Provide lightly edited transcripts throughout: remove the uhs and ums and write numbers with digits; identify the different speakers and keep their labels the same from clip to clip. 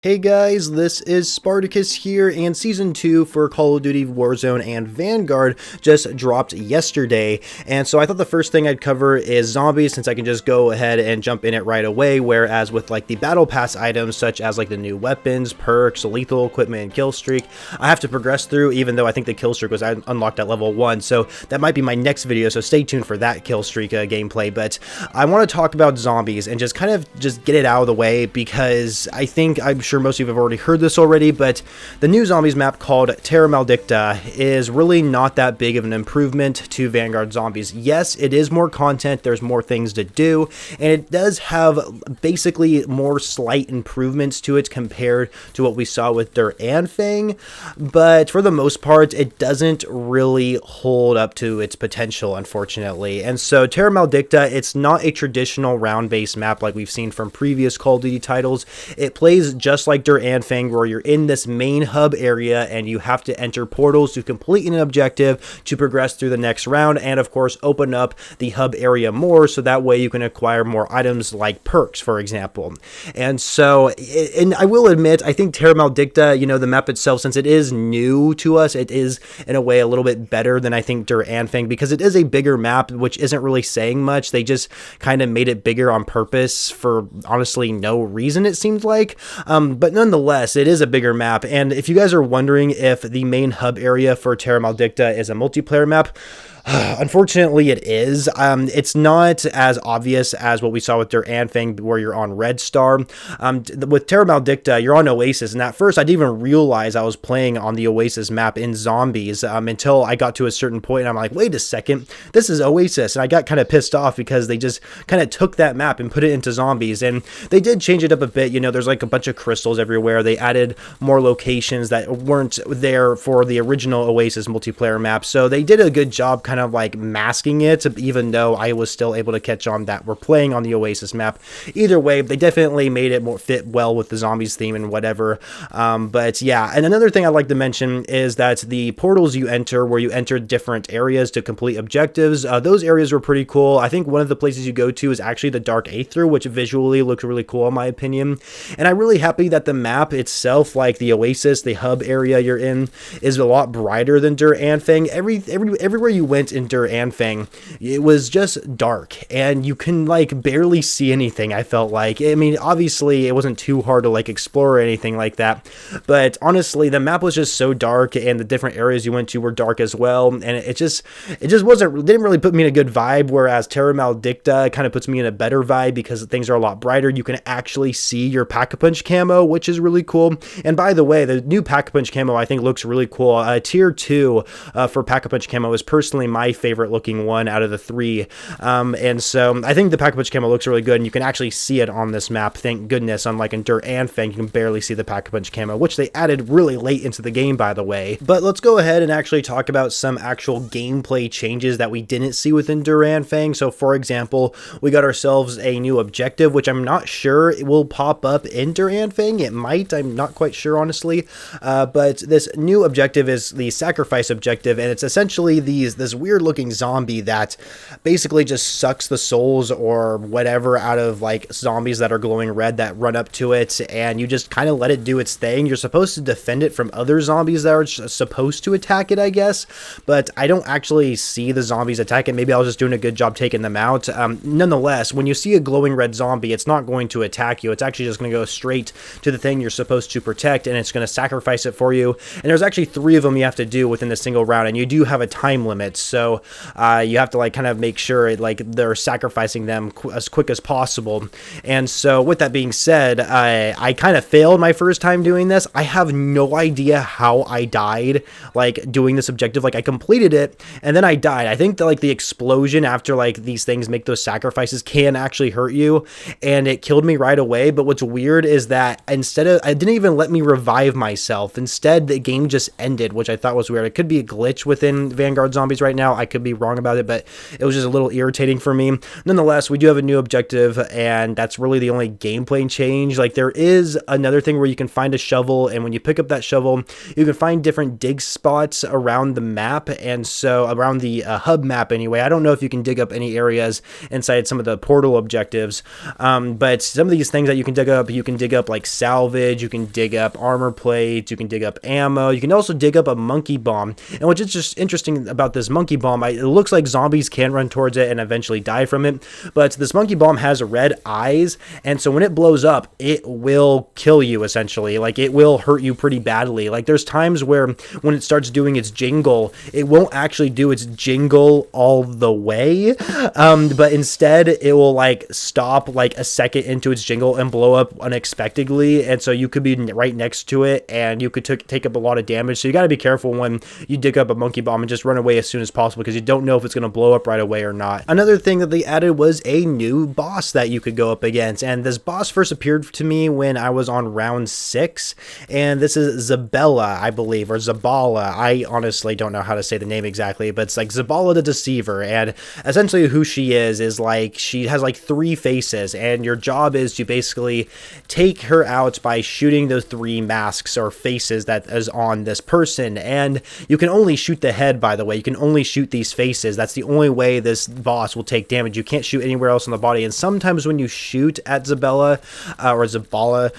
Speaker 1: Hey guys, this is Spartacus here, and Season 2 for Call of Duty Warzone and Vanguard just dropped yesterday, and so I thought the first thing I'd cover is zombies, since I can just go ahead and jump in it right away, whereas with like the Battle Pass items, such as like the new weapons, perks, lethal equipment, and kill streak, I have to progress through, even though I think the kill streak was unlocked at level 1, so that might be my next video, so stay tuned for that kill streak gameplay. But I want to talk about zombies and just kind of get it out of the way, because I'm sure most of you have already heard this already, but the new zombies map called Terra Maledicta is really not that big of an improvement to Vanguard zombies. Yes, it is more content, there's more things to do, and it does have basically more slight improvements to it compared to what we saw with Anfang, but for the most part, it doesn't really hold up to its potential, unfortunately. And so Terra Maledicta, it's not a traditional round-based map like we've seen from previous Call of Duty titles. It plays just like Anfang, where you're in this main hub area and you have to enter portals to complete an objective to progress through the next round, and of course open up the hub area more, so that way you can acquire more items like perks, for example. And so, and I will admit, I think Terra Maledicta, the map itself, since it is new to us, it is in a way a little bit better than I think Anfang, because it is a bigger map, which isn't really saying much. They just kind of made it bigger on purpose for honestly no reason, it seemed like. But nonetheless, it is a bigger map, and if you guys are wondering if the main hub area for Terra Maledicta is a multiplayer map, unfortunately, it is. It's not as obvious as what we saw with Anfang, where you're on Red Star. With Terra Maledicta, you're on Oasis, and at first I didn't even realize I was playing on the Oasis map in zombies until I got to a certain point, and I'm like, wait a second, this is Oasis, and I got kind of pissed off because they just kind of took that map and put it into zombies, and they did change it up a bit. There's like a bunch of crystals everywhere. They added more locations that weren't there for the original Oasis multiplayer map, so they did a good job kind of like masking it, even though I was still able to catch on that we're playing on the Oasis map. Either way, they definitely made it more fit well with the zombies theme and whatever. But yeah, and another thing I'd like to mention is that the portals you enter, where you enter different areas to complete objectives, those areas were pretty cool. I think one of the places you go to is actually the Dark Aether, which visually looks really cool in my opinion. And I'm really happy that the map itself, like the Oasis, the hub area you're in, is a lot brighter than Anfang. Everywhere you went in Anfang, it was just dark, and you can like barely see anything. I felt like, I mean, obviously it wasn't too hard to like explore or anything like that, but honestly the map was just so dark, and the different areas you went to were dark as well, and it didn't really put me in a good vibe, whereas Terra Maledicta kind of puts me in a better vibe because things are a lot brighter. You can actually see your Pack-a-Punch camo, which is really cool. And by the way, the new Pack-a-Punch camo I think looks really cool. Tier 2 for Pack-a-Punch camo is personally my favorite looking one out of the three, and so I think the Pack-a-Punch camo looks really good, and you can actually see it on this map, thank goodness. Unlike in Anfang, you can barely see the Pack-a-Punch camo, which they added really late into the game, by the way. But let's go ahead and actually talk about some actual gameplay changes that we didn't see within Anfang. So for example, we got ourselves a new objective, which I'm not sure it will pop up in Anfang. It might, I'm not quite sure honestly, but this new objective is the sacrifice objective, and it's essentially this weird looking zombie that basically just sucks the souls or whatever out of like zombies that are glowing red that run up to it, and you just kind of let it do its thing. You're supposed to defend it from other zombies that are supposed to attack it, I guess, but I don't actually see the zombies attack it. Maybe I was just doing a good job taking them out. Nonetheless, when you see a glowing red zombie, it's not going to attack you. It's actually just going to go straight to the thing you're supposed to protect, and it's going to sacrifice it for you. And there's actually 3 of them you have to do within a single round, and you do have a time limit, so you have to like kind of make sure they're sacrificing them as quick as possible. And so with that being said, I kind of failed my first time doing this. I have no idea how I died like doing this objective. Like I completed it and then I died. I think that like the explosion after like these things make those sacrifices can actually hurt you, and it killed me right away. But what's weird is that instead of, it didn't even let me revive myself. Instead, the game just ended, which I thought was weird. It could be a glitch within Vanguard zombies right now. I could be wrong about it, but it was just a little irritating for me. Nonetheless, we do have a new objective, and that's really the only gameplay change. Like there is another thing where you can find a shovel, and when you pick up that shovel, you can find different dig spots around the map, and so around the hub map anyway. I don't know if you can dig up any areas inside some of the portal objectives, but some of these things that you can dig up like salvage, you can dig up armor plates, you can dig up ammo, you can also dig up a monkey bomb. And what's just interesting about this monkey bomb, it looks like zombies can run towards it and eventually die from it, but this monkey bomb has red eyes, and so when it blows up, it will kill you essentially. Like, it will hurt you pretty badly. Like, there's times where when it starts doing its jingle, it won't actually do its jingle all the way, but instead it will like stop like a second into its jingle and blow up unexpectedly, and so you could be right next to it and you could take up a lot of damage. So you got to be careful when you dig up a monkey bomb and just run away as soon as possible, because you don't know if it's going to blow up right away or not. Another thing that they added was a new boss that you could go up against, and this boss first appeared to me when I was on round 6, and this is Zaballa, I believe, or Zaballa. I honestly don't know how to say the name exactly, but it's like Zaballa the Deceiver, and essentially who she is like, she has like 3 faces, and your job is to basically take her out by shooting those 3 masks or faces that is on this person. And you can only shoot the head, by the way. You can only shoot these faces. That's the only way this boss will take damage. You can't shoot anywhere else on the body, and sometimes when you shoot at Zaballa or Zaballa,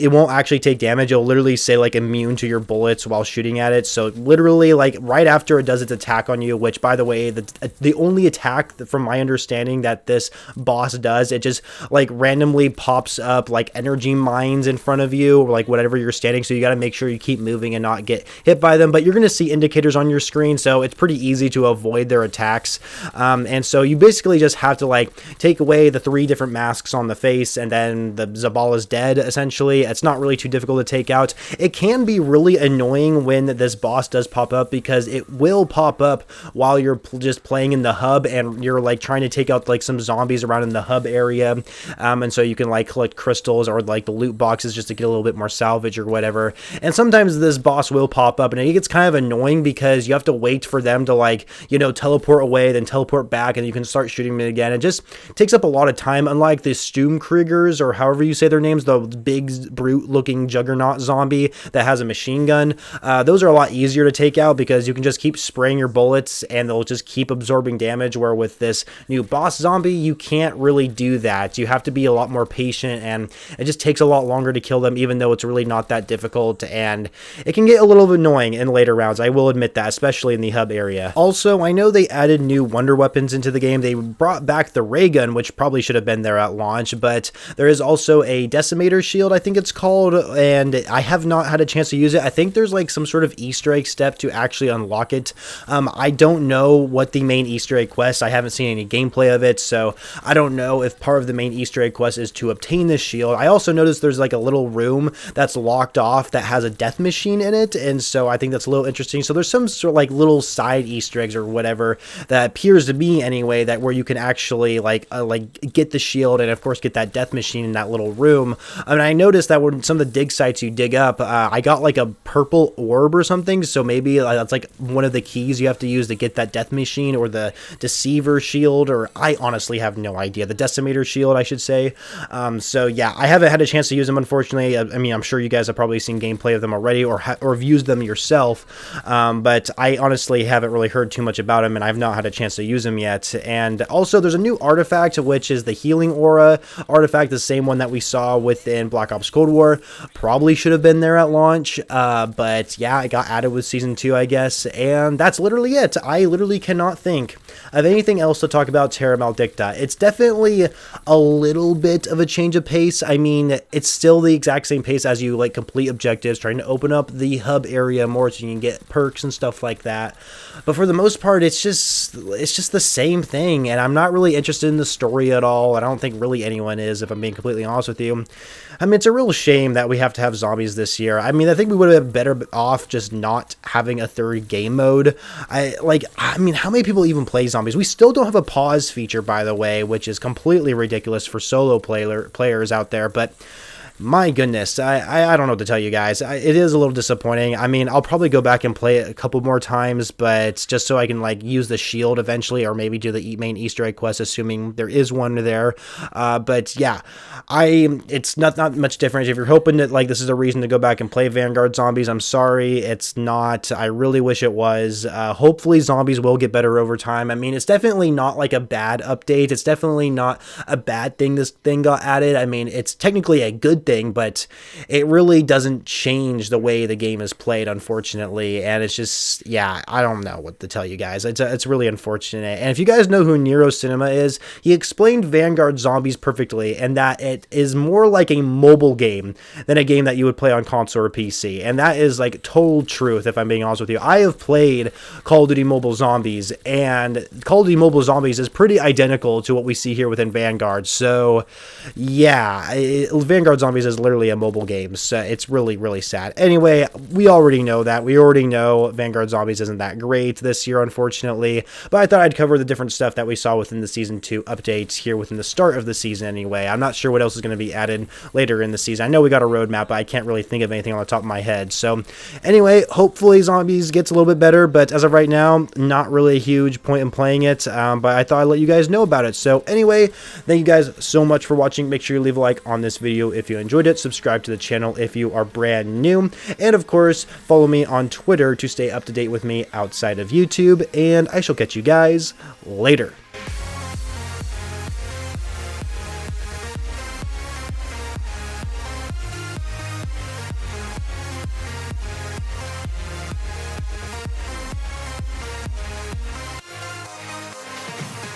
Speaker 1: it won't actually take damage. It'll literally say like immune to your bullets while shooting at it. So literally, like right after it does its attack on you, which by the way, the only attack from my understanding that this boss does, it just like randomly pops up like energy mines in front of you, or like whatever you're standing, so you got to make sure you keep moving and not get hit by them. But you're going to see indicators on your screen, so it's pretty easy to avoid their attacks. And so you basically just have to like take away the 3 different masks on the face, and then the Zaballa's dead essentially. It's not really too difficult to take out. It can be really annoying when this boss does pop up, because it will pop up while you're just playing in the hub and you're like trying to take out like some zombies around in the hub area, and so you can like collect crystals or like the loot boxes just to get a little bit more salvage or whatever. And sometimes this boss will pop up, and it gets kind of annoying because you have to wait for them to like, you know, teleport away, then teleport back, and you can start shooting them again. It just takes up a lot of time, unlike the Stoomkriegers, or however you say their names, the big brute looking juggernaut zombie that has a machine gun. Those are a lot easier to take out because you can just keep spraying your bullets and they'll just keep absorbing damage, where with this new boss zombie, you can't really do that. You have to be a lot more patient, and it just takes a lot longer to kill them, even though it's really not that difficult, and it can get a little annoying in later rounds. I will admit that, especially in the hub area. Also, I know they added new wonder weapons into the game. They brought back the ray gun, which probably should have been there at launch, but there is also a decimator shield, I think it's called, and I have not had a chance to use it. I think there's like some sort of Easter egg step to actually unlock it. I don't know what the main Easter egg quest, I haven't seen any gameplay of it, so I don't know if part of the main Easter egg quest is to obtain this shield. I also noticed there's like a little room that's locked off that has a death machine in it, and so I think that's a little interesting. So there's some sort of like little side Easter eggs or whatever that appears to me anyway, that where you can actually like get the shield and of course get that death machine in that little room. And I noticed that when some of the dig sites you dig up, I got like a purple orb or something, so maybe that's like one of the keys you have to use to get that death machine, or the deceiver shield, or I honestly have no idea, the decimator shield I should say. So yeah, I haven't had a chance to use them, unfortunately. I mean, I'm sure you guys have probably seen gameplay of them already, or have used them yourself, but I honestly haven't really heard too much about them, and I've not had a chance to use them yet. And also there's a new artifact, which is the healing aura artifact, the same one that we saw within Black Ops Cold War. Probably should have been there at launch, but yeah, it got added with Season 2, I guess, and that's literally it. I literally cannot think of anything else to talk about Terra Maledicta. It's definitely a little bit of a change of pace. I mean, it's still the exact same pace as you like complete objectives, trying to open up the hub area more so you can get perks and stuff like that. But for the most part, it's just the same thing, and I'm not really interested in the story at all. I don't think really anyone is, if I'm being completely honest with you. I mean, it's a real shame that we have to have zombies this year. I mean, I think we would have been better off just not having a third game mode. I mean, how many people even play zombies? We still don't have a pause feature, by the way, which is completely ridiculous for solo players out there, but my goodness, I don't know what to tell you guys. It is a little disappointing. I mean, I'll probably go back and play it a couple more times, but just so I can like use the shield eventually, or maybe do the main Easter egg quest, assuming there is one there. But yeah, it's not much different. If you're hoping that like this is a reason to go back and play Vanguard Zombies, I'm sorry, it's not. I really wish it was. Hopefully zombies will get better over time. I mean, it's definitely not like a bad update. It's definitely not a bad thing this thing got added. I mean, it's technically a good thing thing, but it really doesn't change the way the game is played, unfortunately. And it's just, yeah, I don't know what to tell you guys. It's really unfortunate. And if you guys know who Nero Cinema is, he explained Vanguard Zombies perfectly, and that it is more like a mobile game than a game that you would play on console or PC. And that is like total truth, if I'm being honest with you. I have played Call of Duty Mobile Zombies, and Call of Duty Mobile Zombies is pretty identical to what we see here within Vanguard. So yeah, Vanguard Zombies is literally a mobile game, so it's really, really sad. Anyway, we already know that. We already know Vanguard Zombies isn't that great this year, unfortunately, but I thought I'd cover the different stuff that we saw within the Season 2 updates here within the start of the season anyway. I'm not sure what else is going to be added later in the season. I know we got a roadmap, but I can't really think of anything on the top of my head. So anyway, hopefully Zombies gets a little bit better, but as of right now, not really a huge point in playing it, but I thought I'd let you guys know about it. So anyway, thank you guys so much for watching. Make sure you leave a like on this video if you enjoyed it, subscribe to the channel if you are brand new, and of course, follow me on Twitter to stay up to date with me outside of YouTube, and I shall catch you guys later.